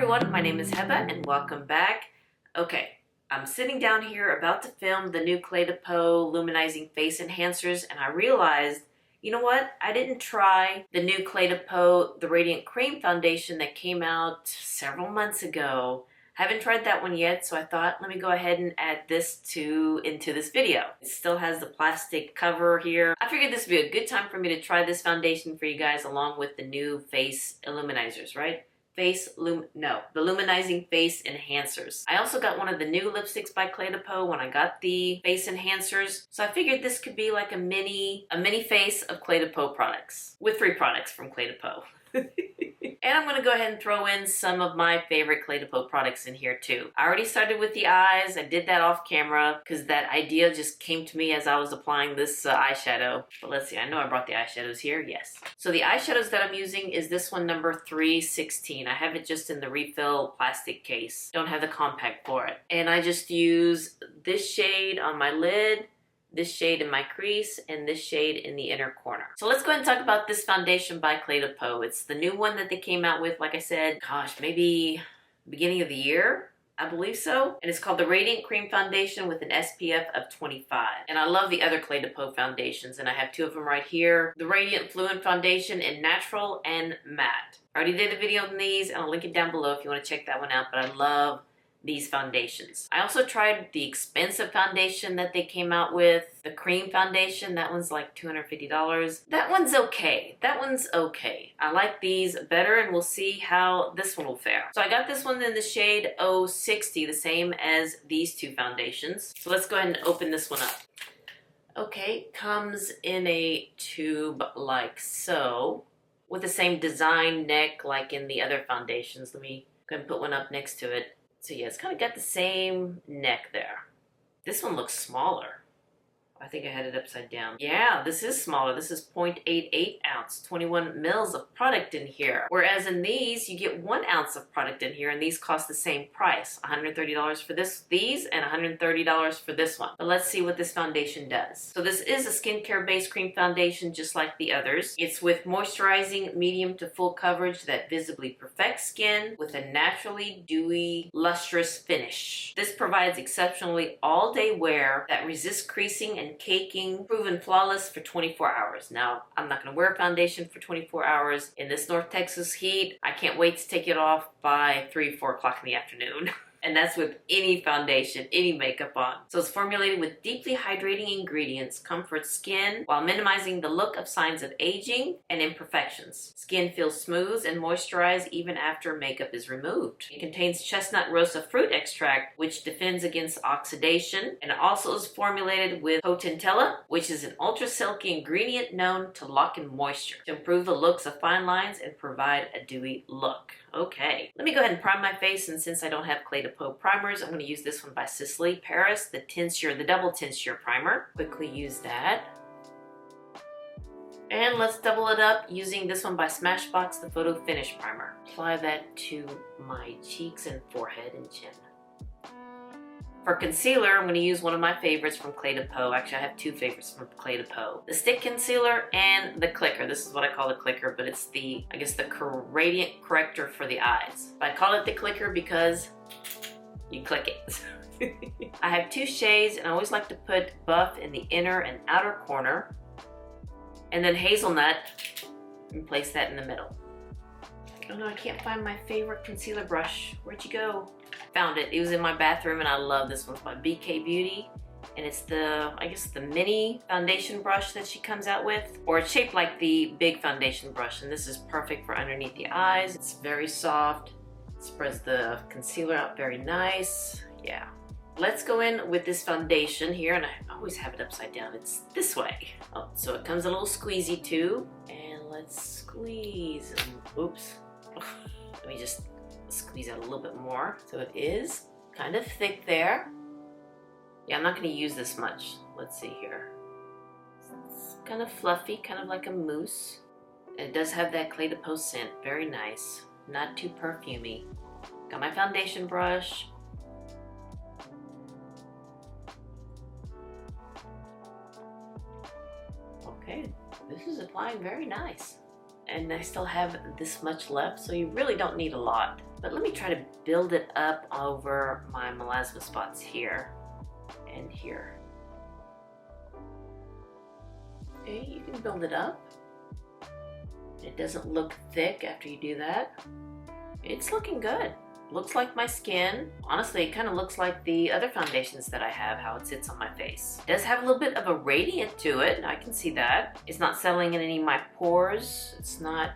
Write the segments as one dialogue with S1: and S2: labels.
S1: everyone, my name is Heba and welcome back. Okay, I'm sitting down here about to film the new Cle de Peau Luminizing Face Enhancers and I realized, you know what? I didn't try the new Cle de Peau, the Radiant Cream Foundation that came out several months ago. Haven't tried that one yet, so I thought let me go ahead and add this into this video. It still has the plastic cover here. I figured this would be a good time for me to try this foundation for you guys along with the new face illuminizers, right? The Luminizing Face Enhancers. I also got one of the new lipsticks by Cle de Peau when I got the face enhancers. So I figured this could be like a mini face of Cle de Peau products with 3 products from Cle de Peau. And I'm going to go ahead and throw in some of my favorite Cle de Peau products in here too. I already started with the eyes. I did that off camera because that idea just came to me as I was applying this eyeshadow. But let's see, I know I brought the eyeshadows here, yes. So the eyeshadows that I'm using is this one, number 316. I have it just in the refill plastic case. Don't have the compact for it. And I just use this shade on my lid, this shade in my crease, and this shade in the inner corner. So let's go ahead and talk about this foundation by Cle de Peau. It's the new one that they came out with, like I said, gosh, maybe beginning of the year, I believe so. And it's called the Radiant Cream Foundation with an SPF of 25. And I love the other Cle de Peau foundations, and I have 2 of them right here. The Radiant Fluid Foundation in Natural and Matte. I already did a video on these, and I'll link it down below if you want to check that one out, but I love these foundations. I also tried the expensive foundation that they came out with, the cream foundation. That one's like $250. That one's okay. I like these better, and we'll see how this one will fare. So I got this one in the shade 060, the same as these 2 foundations. So let's go ahead and open this one up. Okay, comes in a tube like so, with the same design neck like in the other foundations. Let me go ahead and put one up next to it. So yeah, it's kind of got the same neck there. This one looks smaller. I think I had it upside down. Yeah, this is smaller. This is 0.88 ounce, 21 mils of product in here. Whereas in these, you get 1 ounce of product in here, and these cost the same price. $130 for these, and $130 for this one. But let's see what this foundation does. So this is a skincare-based cream foundation, just like the others. It's with moisturizing medium to full coverage that visibly perfects skin with a naturally dewy, lustrous finish. This provides exceptionally all-day wear that resists creasing and caking, proven flawless for 24 hours. Now, I'm not going to wear a foundation for 24 hours in this North Texas heat. I can't wait to take it off by 3, 4 o'clock in the afternoon. And that's with any foundation, any makeup on. So it's formulated with deeply hydrating ingredients, comforts skin while minimizing the look of signs of aging and imperfections. Skin feels smooth and moisturized even after makeup is removed. It contains chestnut rosa fruit extract, which defends against oxidation, and it also is formulated with potentilla, which is an ultra silky ingredient known to lock in moisture to improve the looks of fine lines and provide a dewy look. Okay, let me go ahead and prime my face, and since I don't have Cle de Peau primers, I'm going to use this one by Sisley Paris, the double tincture primer. Quickly use that. And let's double it up using this one by Smashbox, the Photo Finish Primer. Apply that to my cheeks and forehead and chin. For concealer, I'm going to use one of my favorites from Cle de Peau. Actually, I have 2 favorites from Cle de Peau. The stick concealer and the clicker. This is what I call the clicker, but it's the radiant corrector for the eyes. But I call it the clicker because you click it. I have 2 shades, and I always like to put Buff in the inner and outer corner, and then Hazelnut, and place that in the middle. Oh no, I can't find my favorite concealer brush. Where'd you go? Found it. It was in my bathroom, and I love this one. It's by BK Beauty, and it's the mini foundation brush that she comes out with, or it's shaped like the big foundation brush, and this is perfect for underneath the eyes. It's very soft. It spreads the concealer out very nice. Yeah. Let's go in with this foundation here, and I always have it upside down. It's this way. Oh, so it comes a little squeezy too, and let's squeeze. Oops. Let me just squeeze out a little bit more. So it is kind of thick there. Yeah, I'm not going to use this much. Let's see here. It's kind of fluffy, kind of like a mousse. And it does have that Cle de Peau scent. Very nice. Not too perfumey. Got my foundation brush. Okay, this is applying very nice. And I still have this much left, so you really don't need a lot. But let me try to build it up over my melasma spots here and here. Okay, you can build it up. It doesn't look thick after you do that. It's looking good. Looks like my skin. Honestly, it kind of looks like the other foundations that I have, how it sits on my face. It does have a little bit of a radiant to it. I can see that. It's not settling in any of my pores. It's not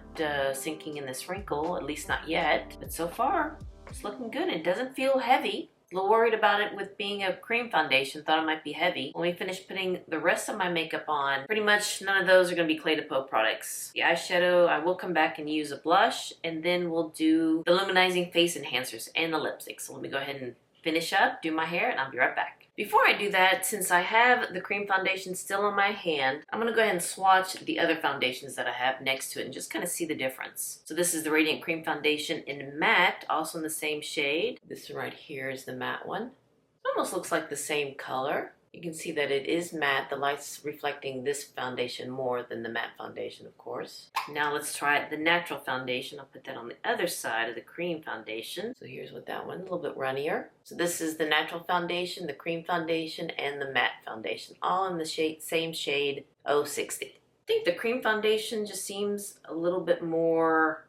S1: sinking in this wrinkle, at least not yet. But so far, it's looking good. It doesn't feel heavy. A little worried about it with being a cream foundation. Thought it might be heavy. When we finish putting the rest of my makeup on, pretty much none of those are going to be Cle de Peau products. The eyeshadow, I will come back and use a blush, and then we'll do the Luminizing face enhancers and the lipstick. So let me go ahead and finish up, do my hair, and I'll be right back. Before I do that, since I have the cream foundation still on my hand, I'm going to go ahead and swatch the other foundations that I have next to it and just kind of see the difference. So this is the Radiant Cream Foundation in matte, also in the same shade. This right here is the matte one. It almost looks like the same color. You can see that it is matte. The light's reflecting this foundation more than the matte foundation, of course. Now let's try the natural foundation. I'll put that on the other side of the cream foundation. So here's what that one, a little bit runnier. So this is the natural foundation, the cream foundation, and the matte foundation, all in the same shade 060. I think the cream foundation just seems a little bit more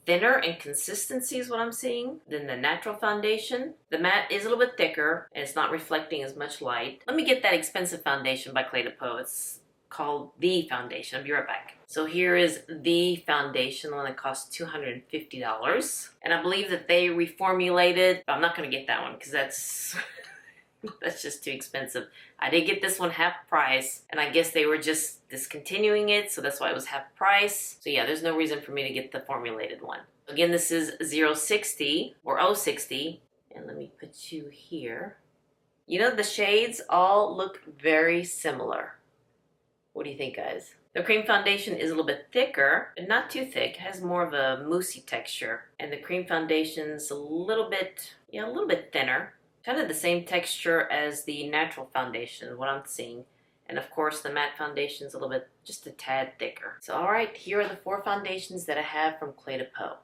S1: thinner in consistency is what I'm seeing than the natural foundation. The matte is a little bit thicker and it's not reflecting as much light. Let me get that expensive foundation by Cle de Peau. It's called The Foundation. I'll be right back. So here is The Foundation, the one that costs $250. And I believe that they reformulated, but I'm not going to get that one because that's that's just too expensive. I did get this one half price, and I guess they were just discontinuing it, so that's why it was half price. So yeah, there's no reason for me to get the formulated one. Again, this is 060 or 060, and let me put you here. You know, the shades all look very similar. What do you think, guys? The cream foundation is a little bit thicker, but not too thick. It has more of a moussey texture, and the cream foundation's a little bit thinner. Kind of the same texture as the natural foundation, what I'm seeing. And of course, the matte foundation is a little bit, just a tad thicker. So all right, here are the 4 foundations that I have from Cle de Peau.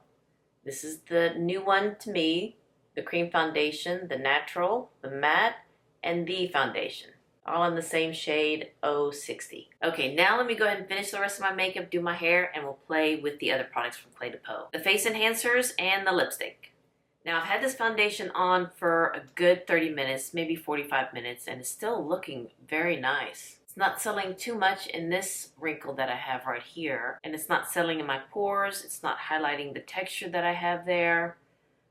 S1: This is the new one to me, the cream foundation, the natural, the matte, and the foundation. All in the same shade, 060. Okay, now let me go ahead and finish the rest of my makeup, do my hair, and we'll play with the other products from Cle de Peau. The face enhancers and the lipstick. Now, I've had this foundation on for a good 30 minutes, maybe 45 minutes, and it's still looking very nice. It's not settling too much in this wrinkle that I have right here, and it's not settling in my pores. It's not highlighting the texture that I have there.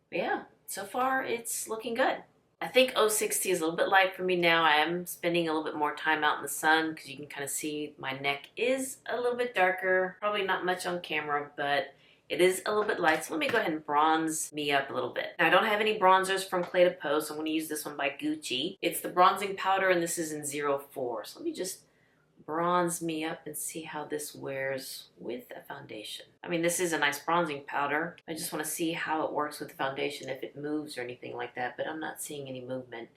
S1: But yeah, so far it's looking good. I think 060 is a little bit light for me now. I am spending a little bit more time out in the sun because you can kind of see my neck is a little bit darker. Probably not much on camera, but it is a little bit light, so let me go ahead and bronze me up a little bit. Now, I don't have any bronzers from Cle de Peau, so I'm going to use this one by Gucci. It's the bronzing powder, and this is in 04. So let me just bronze me up and see how this wears with a foundation. I mean, this is a nice bronzing powder. I just want to see how it works with the foundation, if it moves or anything like that, but I'm not seeing any movement.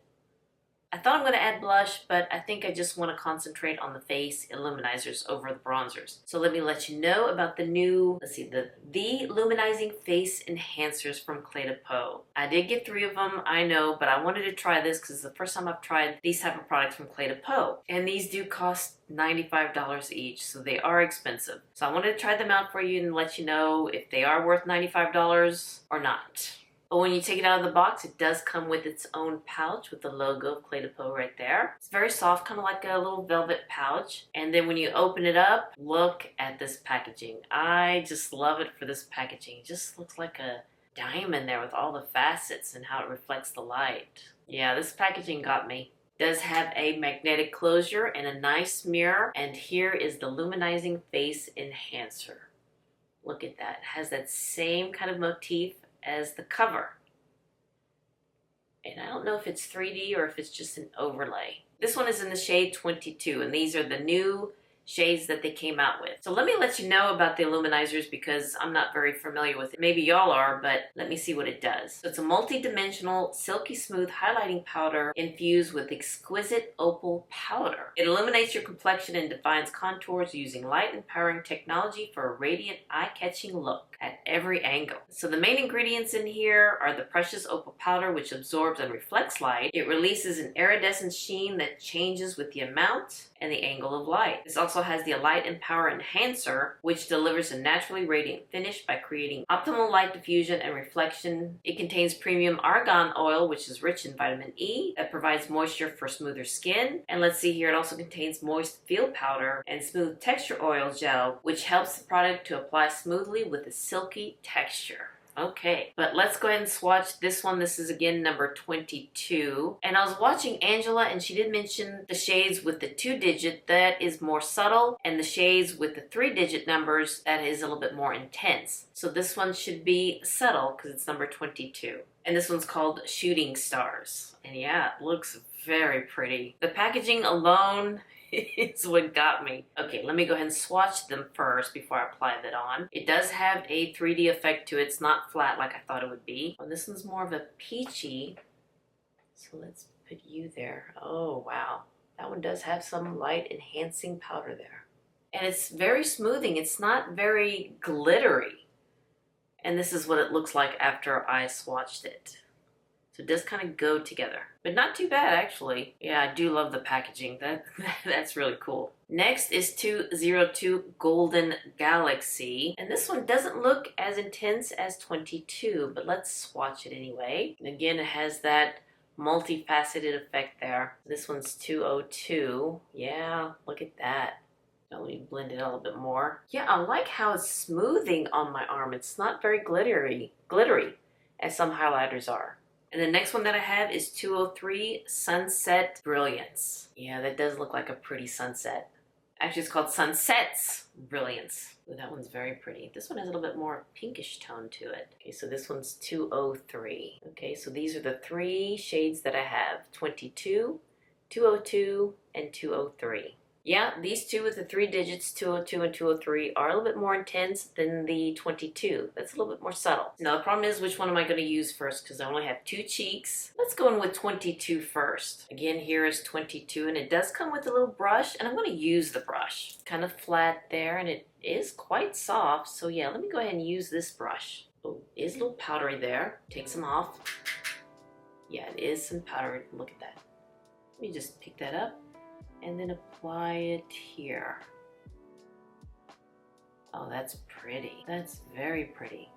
S1: I thought I'm going to add blush, but I think I just want to concentrate on the face illuminizers over the bronzers. So let me let you know about the new, the Luminizing Face Enhancers from Cle de Peau. I did get 3 of them, I know, but I wanted to try this because it's the first time I've tried these type of products from Cle de Peau. And these do cost $95 each, so they are expensive. So I wanted to try them out for you and let you know if they are worth $95 or not. But when you take it out of the box, it does come with its own pouch with the logo of Cle de Peau right there. It's very soft, kind of like a little velvet pouch. And then when you open it up, look at this packaging. I just love it for this packaging. It just looks like a diamond there with all the facets and how it reflects the light. Yeah, this packaging got me. It does have a magnetic closure and a nice mirror. And here is the Luminizing Face Enhancer. Look at that. It has that same kind of motif as the cover. And I don't know if it's 3D or if it's just an overlay. This one is in the shade 22, and these are the new shades that they came out with. So let me let you know about the Luminizers because I'm not very familiar with it. Maybe y'all are, but let me see what it does. So it's a multi-dimensional, silky smooth highlighting powder infused with exquisite opal powder. It illuminates your complexion and defines contours using light empowering technology for a radiant, eye-catching look at every angle. So the main ingredients in here are the precious opal powder, which absorbs and reflects light. It releases an iridescent sheen that changes with the amount and the angle of light. This also has the Light and Power Enhancer, which delivers a naturally radiant finish by creating optimal light diffusion and reflection. It contains premium argan oil, which is rich in vitamin E, that provides moisture for smoother skin. And let's see here, it also contains moist feel powder and smooth texture oil gel, which helps the product to apply smoothly with a silky texture. Okay, but let's go ahead and swatch this one. This is again number 22. And I was watching Angela and she did mention the shades with the 2-digit that is more subtle and the shades with the 3-digit numbers that is a little bit more intense. So this one should be subtle because it's number 22. And this one's called Shooting Stars. And yeah, it looks very pretty. The packaging alone is what got me. Okay, let me go ahead and swatch them first before I apply that on. It does have a 3D effect to it. It's not flat like I thought it would be. Oh, this one's more of a peachy. So let's put you there. Oh, wow. That one does have some light enhancing powder there. And it's very smoothing. It's not very glittery. And this is what it looks like after I swatched it. So it does kind of go together, but not too bad actually. Yeah, I do love the packaging. That's really cool. Next is 202 Golden Galaxy. And this one doesn't look as intense as 22, but let's swatch it anyway. And again, it has that multifaceted effect there. This one's 202. Yeah, look at that. Now let me blend it a little bit more. Yeah, I like how it's smoothing on my arm. It's not very glittery as some highlighters are. And the next one that I have is 203 Sunset Brilliance. Yeah, that does look like a pretty sunset. Actually, it's called Sunset's Brilliance. Ooh, that one's very pretty. This one has a little bit more pinkish tone to it. Okay, so this one's 203. Okay, so these are the 3 shades that I have. 22, 202, and 203. Yeah, these two with the 3 digits, 202 and 203, are a little bit more intense than the 22. That's a little bit more subtle. Now the problem is, which one am I going to use first? Because I only have 2 cheeks. Let's go in with 22 first. Again, here is 22, and it does come with a little brush, and I'm going to use the brush. Kind of flat there, and it is quite soft. So yeah, let me go ahead and use this brush. Oh, it is a little powdery there. Take some off. Yeah, it is some powdery. Look at that. Let me just pick that up and then apply it here. Oh, that's pretty. That's very pretty.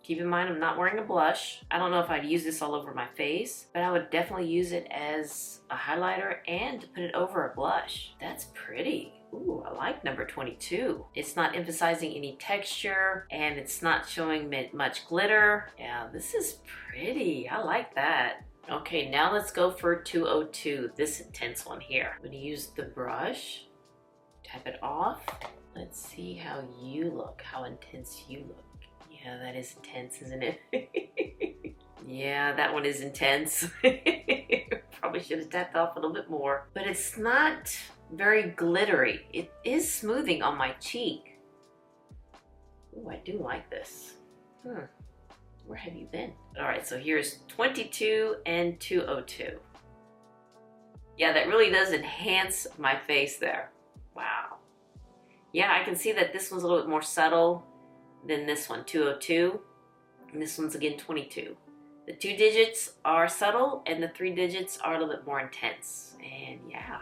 S1: Keep in mind, I'm not wearing a blush. I don't know if I'd use this all over my face, but I would definitely use it as a highlighter and to put it over a blush. That's pretty. Ooh, I like number 22. It's not emphasizing any texture and it's not showing much glitter. Yeah, this is pretty. I like that. Okay, now let's go for 202, this intense one here. I'm gonna use the brush, tap it off. Let's see how you look, how intense you look. Yeah, that is intense, isn't it? Yeah, that one is intense. Probably should have tapped off a little bit more. But it's not very glittery. It is smoothing on my cheek. Ooh, I do like this. Where have you been? All right, so here's 22 and 202. Yeah, that really does enhance my face there. Wow. Yeah, I can see that this one's a little bit more subtle than this one, 202. And this one's again 22. The 2 digits are subtle and the 3 digits are a little bit more intense. And yeah.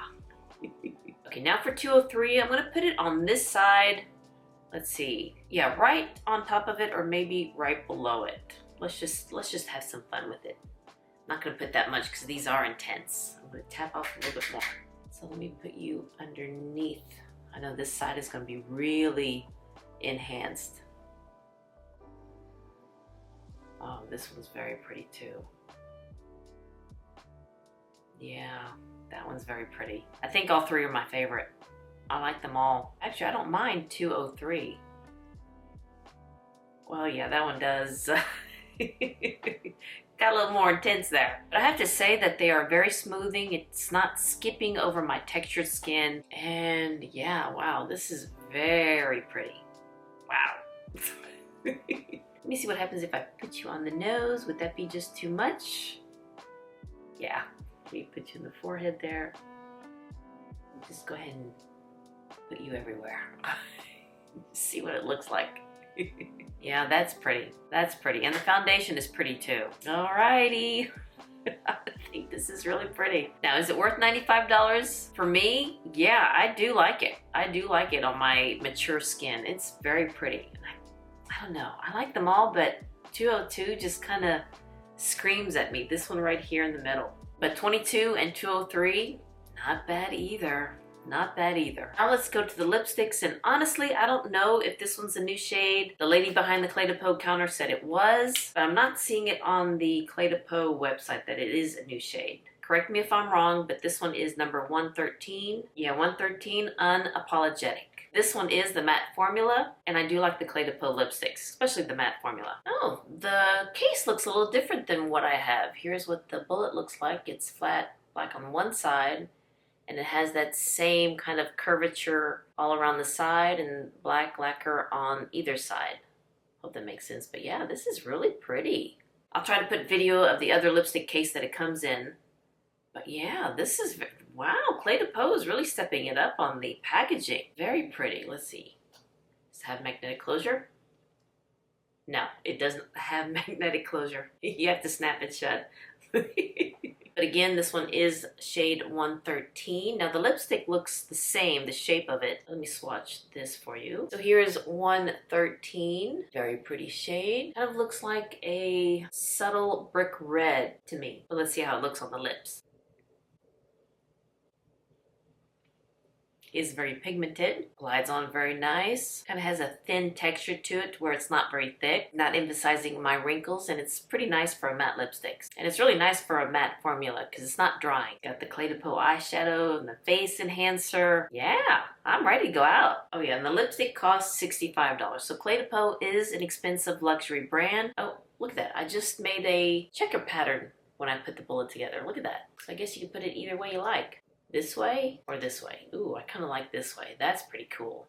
S1: Okay, now for 203, I'm gonna put it on this side. Let's see. Yeah, right on top of it or maybe right below it. Let's just have some fun with it. I'm not gonna put that much because these are intense. I'm gonna tap off a little bit more. So let me put you underneath. I know this side is gonna be really enhanced. Oh, this one's very pretty too. Yeah, that one's very pretty. I think all 3 are my favorite. I like them all. Actually, I don't mind 203. Well, yeah, that one does got a little more intense there. But I have to say that they are very smoothing. It's not skipping over my textured skin. And yeah, wow, this is very pretty. Wow. Let me see what happens if I put you on the nose. Would that be just too much? Yeah, let me put you in the forehead there. Just go ahead and put you everywhere. See what it looks like. Yeah, that's pretty. That's pretty. And the foundation is pretty too. Alrighty. I think this is really pretty. Now, is it worth $95? For me, yeah, I do like it. I do like it on my mature skin. It's very pretty. I don't know. I like them all, but 202 just kind of screams at me. This one right here in the middle. But 22 and 203, not bad either. Not bad either. Now let's go to the lipsticks, and honestly, I don't know if this one's a new shade. The lady behind the Cle de Peau counter said it was, but I'm not seeing it on the Cle de Peau website that it is a new shade. Correct me if I'm wrong, but this one is number 113. Yeah, 113, Unapologetic. This one is the matte formula, and I do like the Cle de Peau lipsticks, especially the matte formula. Oh, the case looks a little different than what I have. Here's what the bullet looks like. It's flat, black on one side, and it has that same kind of curvature all around the side and black lacquer on either side. Hope that makes sense, but yeah, this is really pretty. I'll try to put video of the other lipstick case that it comes in. But yeah, this is, wow, Cle de Peau is really stepping it up on the packaging. Very pretty. Let's see. Does it have magnetic closure? No, it doesn't have magnetic closure. You have to snap it shut. But again, this one is shade 113. Now the lipstick looks the same, the shape of it. Let me swatch this for you. So here's 113. Very pretty shade. Kind of looks like a subtle brick red to me. But let's see how it looks on the lips. Is very pigmented, glides on very nice, kind of has a thin texture to it where it's not very thick, not emphasizing my wrinkles, and it's pretty nice for a matte lipstick. And it's really nice for a matte formula because it's not drying. Got the Cle de Peau eyeshadow and the face enhancer. Yeah, I'm ready to go out. Oh yeah, and the lipstick costs $65. So Cle de Peau is an expensive luxury brand. Oh, look at that. I just made a checker pattern when I put the bullet together. Look at that. So I guess you can put it either way you like. This way or this way? Ooh, I kind of like this way. That's pretty cool.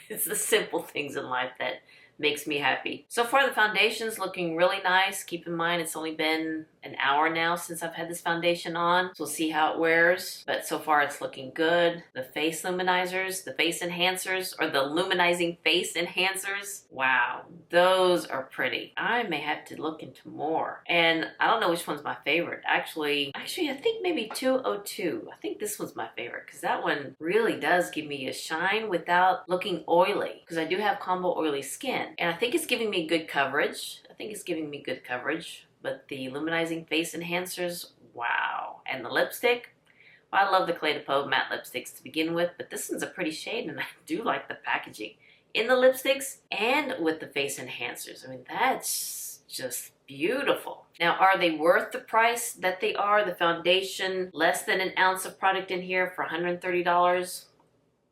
S1: It's the simple things in life that makes me happy. So far the foundation's looking really nice. Keep in mind it's only been an hour now since I've had this foundation on. So we'll see how it wears. But so far it's looking good. The face luminizers, the face enhancers, or the luminizing face enhancers. Wow, those are pretty. I may have to look into more. And I don't know which one's my favorite. Actually, I think maybe 202. I think this one's my favorite because that one really does give me a shine without looking oily. Because I do have combo oily skin. And I think it's giving me good coverage. But the luminizing face enhancers, wow. And the lipstick, well, I love the Cle de Peau matte lipsticks to begin with, but this one's a pretty shade and I do like the packaging in the lipsticks and with the face enhancers. I mean, that's just beautiful. Now, are they worth the price that they are? The foundation, less than an ounce of product in here for $130.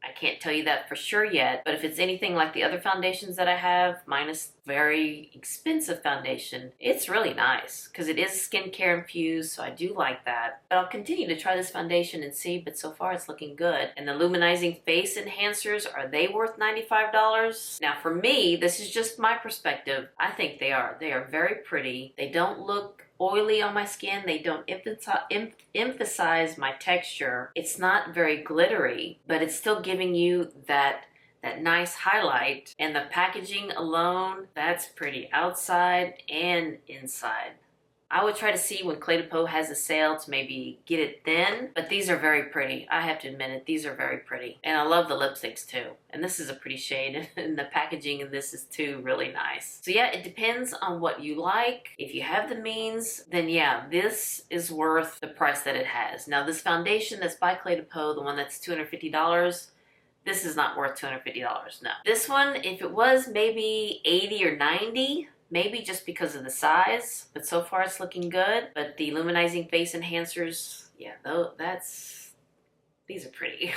S1: I can't tell you that for sure yet, but if it's anything like the other foundations that I have, minus very expensive foundation, it's really nice because it is skincare infused, so I do like that. But I'll continue to try this foundation and see, but so far it's looking good. And the luminizing face enhancers, are they worth $95? Now for me, this is just my perspective, I think they are. They are very pretty. They don't look oily on my skin. They don't emphasize my texture. It's not very glittery, but it's still giving you that nice highlight. And the packaging alone, that's pretty outside and inside. I would try to see when Cle de Peau has a sale to maybe get it then, but these are very pretty. I have to admit it, these are very pretty. And I love the lipsticks too. And this is a pretty shade, and the packaging in this is too really nice. So yeah, it depends on what you like. If you have the means, then yeah, this is worth the price that it has. Now this foundation that's by Cle de Peau, the one that's $250, this is not worth $250, no. This one, if it was maybe 80 or 90, maybe just because of the size, but so far it's looking good. But the luminizing face enhancers, yeah, these are pretty.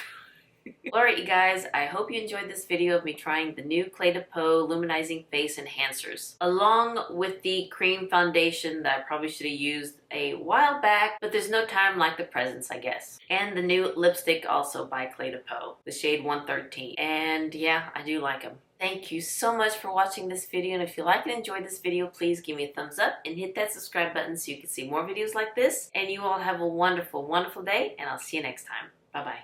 S1: Alright you guys, I hope you enjoyed this video of me trying the new Cle de Peau Luminizing Face Enhancers, along with the cream foundation that I probably should have used a while back, but there's no time like the presents, I guess. And the new lipstick also by Cle de Peau, the shade 113. And yeah, I do like them. Thank you so much for watching this video, and if you like and enjoyed this video, please give me a thumbs up and hit that subscribe button so you can see more videos like this. And you all have a wonderful, wonderful day, and I'll see you next time. Bye-bye.